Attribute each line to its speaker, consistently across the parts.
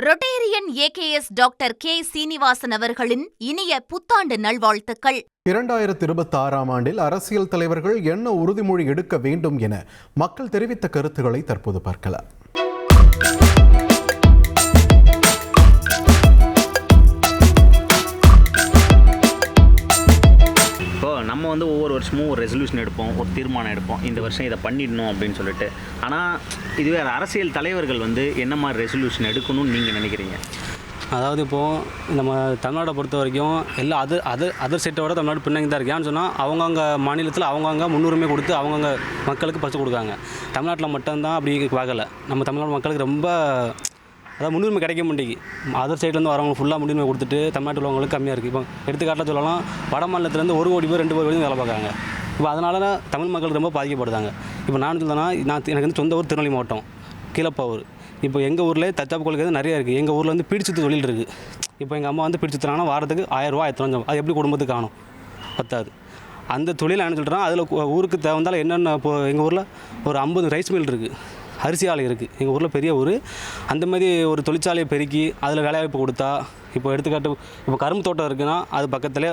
Speaker 1: Rotarian AKS doctor K Srinivasan அவர்களின் இனிய புத்தாண்டு நல்வாழ்த்துக்கள்.
Speaker 2: 2026ஆம் ஆண்டில் அரசியல் தலைவர்கள் என்ன உறுதிமொழி எடுக்க வேண்டும் என மக்கள் தெரிவித்த கருத்துக்களை தற்போது பார்க்கலாம்.
Speaker 3: நம்ம ஒவ்வொரு வருஷமும் ஒரு ரெசல்யூஷன் எடுப்போம், ஒரு தீர்மானம் எடுப்போம், இந்த வருஷம் இதை பண்ணிடணும் அப்படின்னு சொல்லிட்டு. ஆனால் இதுவே அரசியல் தலைவர்கள் என்ன மாதிரி ரெசல்யூஷன் எடுக்கணும்னு நீங்கள் நினைக்கிறீங்க?
Speaker 4: அதாவது இப்போது நம்ம தமிழ்நாட்டை பொறுத்த வரைக்கும் எல்லா அதர் ஸ்டேட்டோட தமிழ்நாடு பின்னாடி தான் இருக்குது. ஏன்னு சொன்னால் அவங்கவுங்க மாநிலத்தில் அவங்கவுங்க முன்னுரிமை கொடுத்து அவங்கவுங்க மக்களுக்கு பரிசு கொடுக்காங்க. தமிழ்நாட்டில் மட்டும்தான் அப்படி பார்க்கல. நம்ம தமிழ்நாடு மக்களுக்கு ரொம்ப அதாவது முன்னுரிமை கிடைக்க மாட்டேங்குது. அதர் சைட்லேருந்து வரவங்க ஃபுல்லாக முன்னுரிமை கொடுத்துட்டு தமிழ்நாட்டில் உள்ளவங்களுக்கு கம்மியாக இருக்குது. இப்போ எடுத்துக்காட்டில் சொல்லலாம், வட மாநிலத்துலேருந்து 1 கோடி பேர் 2 கோடி பேர் வேலை பார்க்குறாங்க. இப்போ அதனால தமிழ் மக்கள் ரொம்ப பாதிக்கப்படுதாங்க. இப்போ நான் சொல்லணும்னா எனக்கு சொந்த ஊர் திருநெல்வேலி மாவட்டம் கீழப்பாவூர். இப்போ எங்கள் ஊரில் தற்சாப்பு கொள்கை நிறைய இருக்குது. எங்கள் ஊரில் பிடிச்சது தொழில் இருக்குது. இப்போ எங்கள் அம்மா பிடிச்சுத்துறாங்கன்னா வாரத்துக்கு 1000 ரூபா 1500, அது எப்படி குடும்பத்துக்கு காணும்? பத்தாது. அந்த தொழில் என்ன சொல்கிறேன், அதில் ஊருக்கு தேவைந்தாலும் என்னென்ன இப்போ எங்கள் ஊரில் ஒரு 50 ரைஸ் மில் இருக்குது, அரிசி ஆலை இருக்குது. எங்கள் ஊரில் பெரிய ஊர். அந்த மாதிரி ஒரு தொழிற்சாலையை பெருக்கி அதில் வேலைவாய்ப்பு கொடுத்தா, இப்போ எடுத்துக்காட்டு இப்போ கரும்பு தோட்டம் இருக்குன்னா அது பக்கத்தில்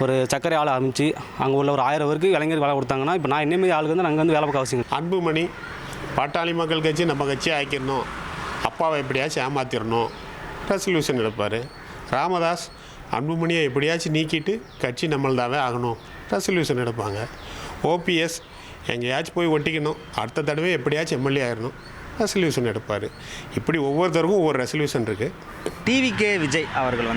Speaker 4: ஒரு சர்க்கரை ஆலை அமைச்சு அங்கே உள்ள ஒரு 1000 பேருக்கு இளைஞர் வேலை கொடுத்தாங்கன்னா, இப்போ நான் என்னமாரி ஆளுக்கு நாங்கள் வேலை பார்க்க அவசியம்.
Speaker 5: அன்புமணி பாட்டாளி மக்கள் கட்சி நம்ம கட்சி ஆக்கிடணும், அப்பாவை எப்படியாச்சும் ஏமாத்திடணும் ரெசல்யூஷன் எடுப்பார். ராமதாஸ் அன்புமணியை எப்படியாச்சும் நீக்கிட்டு கட்சி நம்மள்தாவே ஆகணும் ரெசல்யூஷன் எடுப்பாங்க. ஓபிஎஸ் எங்கேயாச்சும் போய் ஒட்டிக்கணும், அடுத்த தடவை எப்படியாச்சும் எம்எல்ஏ ஆகிடணும் ரெசல்யூஷன் எடுப்பார். இப்படி ஒவ்வொருத்தருக்கும் ஒவ்வொரு ரெசல்யூஷன் இருக்குது.
Speaker 3: டிவிகே விஜய் அவர்கள்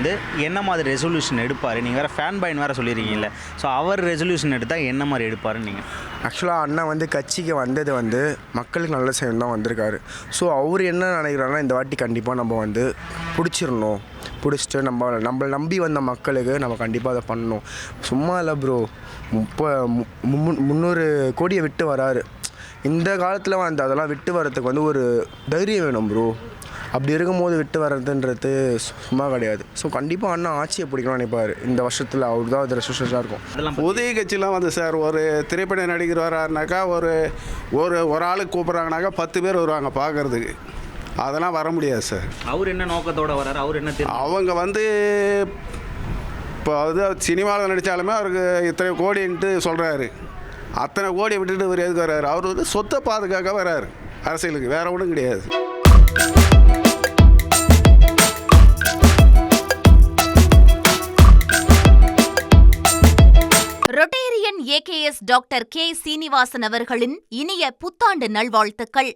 Speaker 3: என்ன மாதிரி ரெசல்யூஷன் எடுப்பார்? நீங்கள் வேறு ஃபேன் பாயின் வேறு சொல்லியிருக்கீங்களே, ஸோ அவர் ரெசல்யூஷன் எடுத்தால் என்ன மாதிரி எடுப்பாருன்னு நீங்கள்?
Speaker 6: ஆக்சுவலாக அண்ணா கட்சிக்கு வந்தது மக்களுக்கு நல்ல செய்யணும் தான் வந்திருக்காரு. ஸோ அவர் என்ன நினைக்கிறாருன்னா, இந்த வாட்டி கண்டிப்பாக நம்ம பிடிச்சிடணும், பிடிச்சிட்டு நம்மளை நம்பி வந்த மக்களுக்கு நம்ம கண்டிப்பாக அதை பண்ணணும். சும்மா இல்லை ப்ரோ, 300 கோடியை விட்டு வராரு. இந்த காலத்தில் அதெல்லாம் விட்டு வர்றதுக்கு ஒரு தைரியம் வேணும் ப்ரோ. அப்படி இருக்கும்போது விட்டு வர்றதுன்றது சும்மா கிடையாது. ஸோ கண்டிப்பாக அண்ணா ஆட்சியை பிடிக்கணும்னு நினைப்பார். இந்த வருஷத்தில் அவர் தான் அது ரெசல்யூஷனாக இருக்கும்.
Speaker 7: உதய கட்சியெலாம் சார், ஒரு திரைப்பட நடிகர் வராருனாக்கா ஒரு ஆளுக்கு கூப்பிட்றாங்கனாக்கா 10 பேர் வருவாங்க பார்க்குறதுக்கு. அதெல்லாம் வர முடியாது சார்.
Speaker 3: அவர் என்ன நோக்கத்தோடு வர்றாரு? அவர் என்ன
Speaker 7: அவங்க இப்போ சினிமாவில் நடித்தாலுமே அவருக்கு இத்தனை கோடின்ட்டு சொல்கிறாரு. அத்தனை கோடியை விட்டுட்டு இவர் எதுக்கு வர்றாரு? அவர் சொத்தை பாதுகாக்க வர்றாரு அரசியலுக்கு, வேற ஒன்றும் கிடையாது.
Speaker 1: Rotarian AKS doctor K Srinivasan அவர்களின் இனிய புத்தாண்டு நல்வாழ்த்துக்கள்.